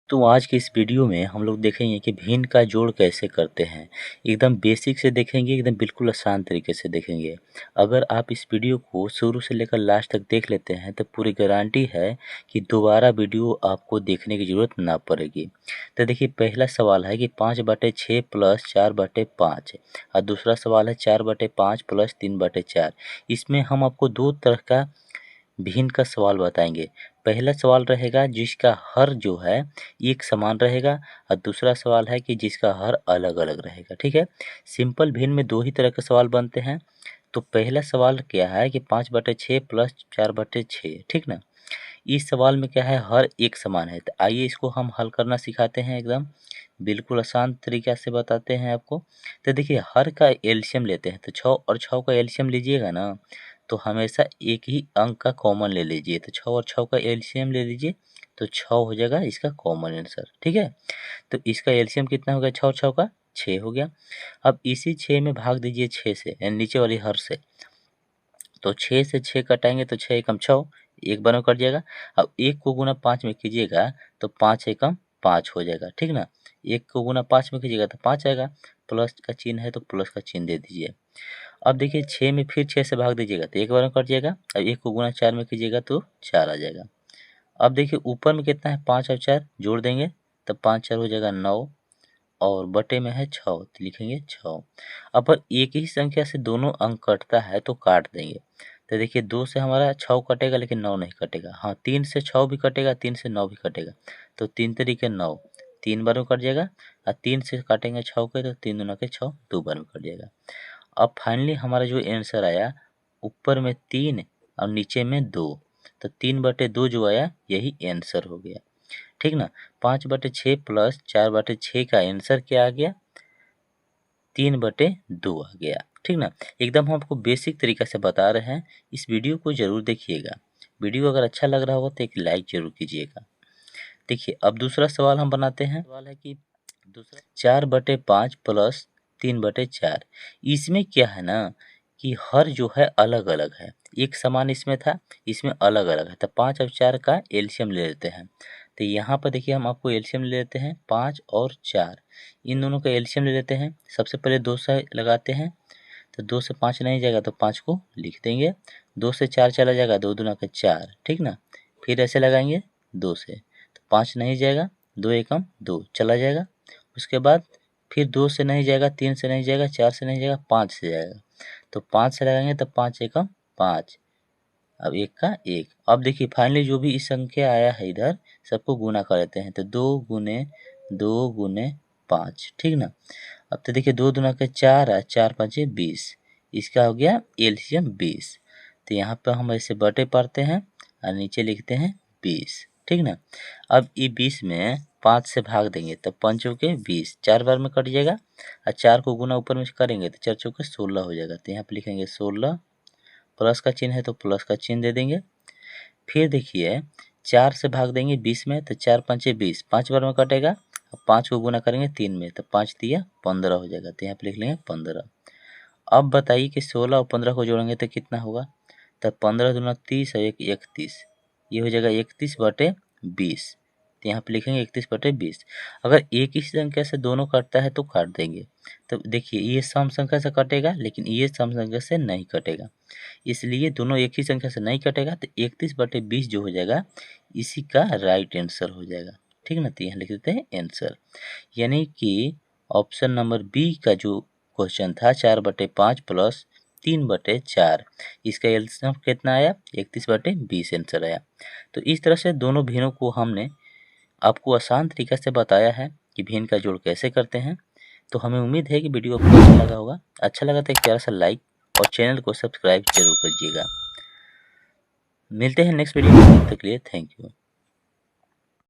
तो आज के इस वीडियो में हम लोग देखेंगे कि भिन्न का जोड़ कैसे करते हैं। एकदम बेसिक से देखेंगे, एकदम बिल्कुल आसान तरीके से देखेंगे। अगर आप इस वीडियो को शुरू से लेकर लास्ट तक देख लेते हैं तो पूरी गारंटी है कि दोबारा वीडियो आपको देखने की ज़रूरत ना पड़ेगी। तो देखिए, पहला सवाल है कि 5/6 प्लस 4/5 और दूसरा सवाल है 4/5 प्लस 3/4। इसमें हम आपको दो तरह का भिन्न का सवाल बताएंगे। पहला सवाल रहेगा जिसका हर जो है एक समान रहेगा और दूसरा सवाल है कि जिसका हर अलग अलग रहेगा। ठीक है, सिंपल भिन्न में दो ही तरह के सवाल बनते हैं। तो पहला सवाल क्या है कि 5/6 प्लस 4/6। ठीक ना, इस सवाल में क्या है, हर एक समान है। तो आइए इसको हम हल करना सिखाते हैं, एकदम बिल्कुल आसान तरीके से बताते हैं आपको। तो देखिए, हर का एलसीएम लेते हैं। तो 6 और 6 का एलसीएम लीजिएगा ना, तो हमेशा एक ही अंक का कॉमन ले लीजिए। तो 6 और 6 का एलसीएम ले लीजिए, तो 6 हो जाएगा इसका कॉमन आंसर। ठीक है, तो इसका एलसीएम कितना हो गया, 6 और 6 का 6 हो गया। अब इसी 6 में भाग दीजिए 6 से, यानी नीचे वाली हर से। तो 6 से 6 कटाएंगे तो 6 एकम 6, एक बार में कट जाएगा। अब 1 को गुना 5 में कीजिएगा तो 5 एकम 5 हो जाएगा। ठीक ना, 1 को गुना 5 में कीजिएगा तो 5 आएगा। प्लस का चिन्ह है तो प्लस का चिन्ह दे दीजिए। अब देखिए, 6 में फिर 6 से भाग दीजिएगा तो एक बार में कट जाएगा। अब 1 को गुना 4 में कीजिएगा तो 4 आ जाएगा। अब देखिए, ऊपर में कितना है, 5 और 4 जोड़ देंगे तो 5 4 हो जाएगा 9, और बटे में है 6 तो लिखेंगे 6। अब पर एक ही संख्या से दोनों अंक कटता है तो काट देंगे। तो देखिए, 2 से हमारा 6 कटेगा लेकिन 9 नहीं कटेगा। हाँ, 3 से 6 भी कटेगा, 3 से 9 भी कटेगा। तो 3 तरीके 9, 3 बार में कट जाएगा। और 3 से काटेंगे 6 के तो 3 दूना के 6, 2 बार में कट जाएगा। अब फाइनली हमारा जो आंसर आया, ऊपर में 3 और नीचे में 2, तो 3/2 जो आया यही आंसर हो गया। ठीक ना, 5/6 प्लस 4/6 का आंसर क्या आ गया, 3/2 आ गया। ठीक ना, एकदम हम आपको बेसिक तरीका से बता रहे हैं। इस वीडियो को जरूर देखिएगा। वीडियो अगर अच्छा लग रहा होगा तो एक लाइक जरूर कीजिएगा। देखिए, अब दूसरा सवाल हम बनाते हैं। सवाल है कि दूसरा 4/5 प्लस 3/4। इसमें क्या है ना कि हर जो है अलग अलग है, एक समान इसमें था, इसमें अलग अलग है। तो 5 और 4 का एलसीएम ले लेते हैं। तो यहाँ पर देखिए, हम आपको एलसीएम ले लेते हैं 5 और 4, इन दोनों का एलसीएम ले लेते हैं। सबसे पहले 2 से लगाते हैं, तो 2 से 5 नहीं जाएगा तो 5 को लिख देंगे। 2 से 4 चला जाएगा, 2 दूना का 4। ठीक ना, फिर ऐसे लगाएंगे 2 से, तो 5 नहीं जाएगा, 2 एकम 2 चला जाएगा। उसके बाद फिर 2 से नहीं जाएगा, 3 से नहीं जाएगा, 4 से नहीं जाएगा, 5 से जाएगा। तो 5 से लगाएंगे तो 5 एकम 5, अब एक का एक। अब देखिए, फाइनली जो भी इस संख्या आया है इधर, सबको गुना कर लेते हैं। तो 2 गुने 5। ठीक ना, अब तो देखिए, 2 दूना के 4 है, 4 5 20, इसका हो गया एलसीएम 20। तो यहाँ पर हम ऐसे बटे पढ़ते हैं और नीचे लिखते हैं 20। ठीक ना, अब ये 20 में 5 से भाग देंगे तो 5 चौके 20, 4 बार में कट जाएगा। और 4 को गुना ऊपर में करेंगे तो 4 चौके 16 हो जाएगा। तो यहाँ पे लिखेंगे 16, प्लस का चिन्ह है तो प्लस का चिन्ह दे देंगे। फिर देखिए, 4 से भाग देंगे 20 में तो 4 5 20, 5 बार में कटेगा। अब 5 को गुना करेंगे 3 में तो 5 तिया 15 हो जाएगा। तो यहाँ पे लिख लेंगे 15। अब बताइए कि 16 और 15 को जोड़ेंगे तो कितना होगा, तब 15 दूना 30 और 1 31, ये हो जाएगा 31/20। तो यहाँ पे लिखेंगे 31/20। अगर एक ही संख्या से दोनों कटता है तो काट देंगे। तो देखिए, ये सम संख्या से कटेगा लेकिन ये सम संख्या से नहीं कटेगा, इसलिए दोनों एक ही संख्या से नहीं कटेगा। तो 31/20 जो हो जाएगा इसी का राइट आंसर हो जाएगा। ठीक ना, तो यहाँ लिख देते हैं आंसर, यानी कि ऑप्शन नंबर बी का जो क्वेश्चन था 4/5 प्लस 3/4, इसका एलसीएम कितना आया, 31/20 आंसर आया। तो इस तरह से दोनों भिन्नों को हमने आपको आसान तरीके से बताया है कि भिन्न का जोड़ कैसे करते हैं। तो हमें उम्मीद है कि वीडियो आपको अच्छा लगा होगा। अच्छा लगा तो एक प्यारा सा लाइक और चैनल को सब्सक्राइब जरूर कीजिएगा। मिलते हैं नेक्स्ट वीडियो में, तब तक के लिए थैंक यू।